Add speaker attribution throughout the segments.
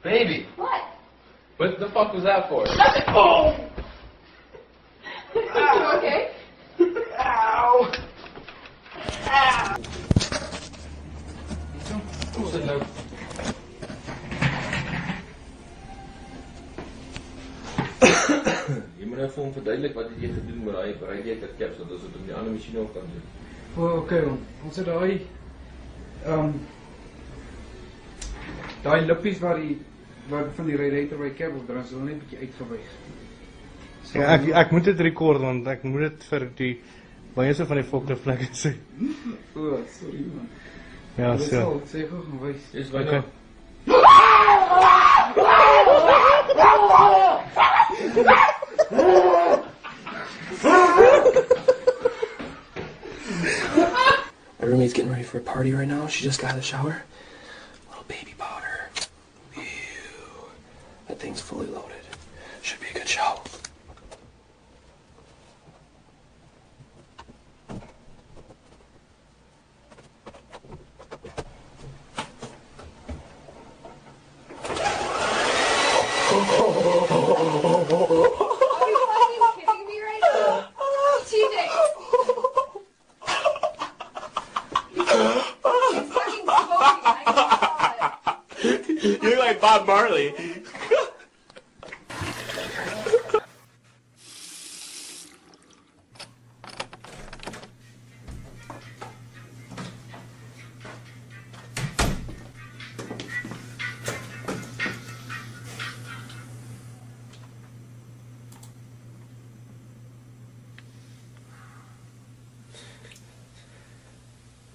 Speaker 1: Baby.
Speaker 2: What?
Speaker 1: What the fuck was that for?
Speaker 2: Oh! You okay?
Speaker 3: Ow! Ow!
Speaker 1: Hoe zit nou? Je moet nou vir hom verduidelik wat jy gedoen met daai radiator caps dat ons dit op die ander masjiene ook kan doen.
Speaker 3: Okay, ons het daai lippies waar van die radiator by cab op, dan is hulle net 'n bietjie uitgewys.
Speaker 4: Ja, ek moet dit rekord want ek moet dit vir die baie so van die forklift plekke sê.
Speaker 3: O, sorry man.
Speaker 4: Ja, so.
Speaker 3: Sê gou gewys.
Speaker 1: Dis baie.
Speaker 4: Okay.
Speaker 5: My roommate's getting ready for a party right now. She just got out of the shower. Little baby powder. Ew. That thing's fully loaded. Should be a good show.
Speaker 6: You look like Bob Marley.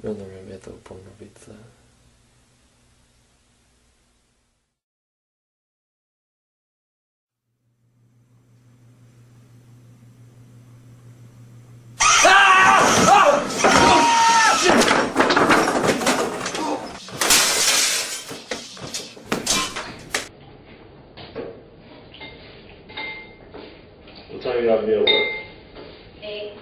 Speaker 5: Non mi avete un po' una pizza.
Speaker 6: What time you got to be at work?
Speaker 2: 8.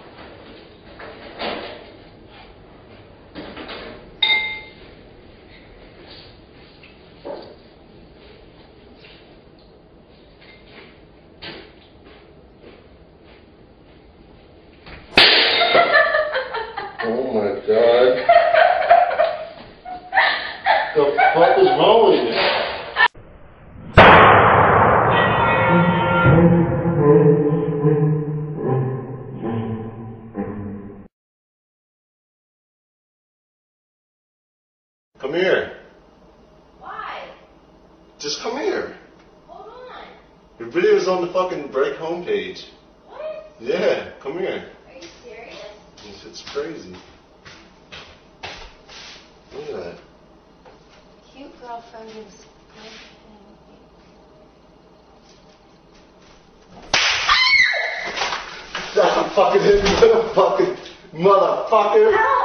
Speaker 6: Oh my god. The fuck is wrong with you? Come here.
Speaker 2: Why?
Speaker 6: Just come here.
Speaker 2: Hold on.
Speaker 6: Your video is on the fucking break homepage.
Speaker 2: What?
Speaker 6: Yeah, come here.
Speaker 2: Are you serious?
Speaker 6: This shit's crazy. Look at that.
Speaker 2: Cute girlfriend who's
Speaker 6: Stop fucking hitting me, motherfucking motherfucker.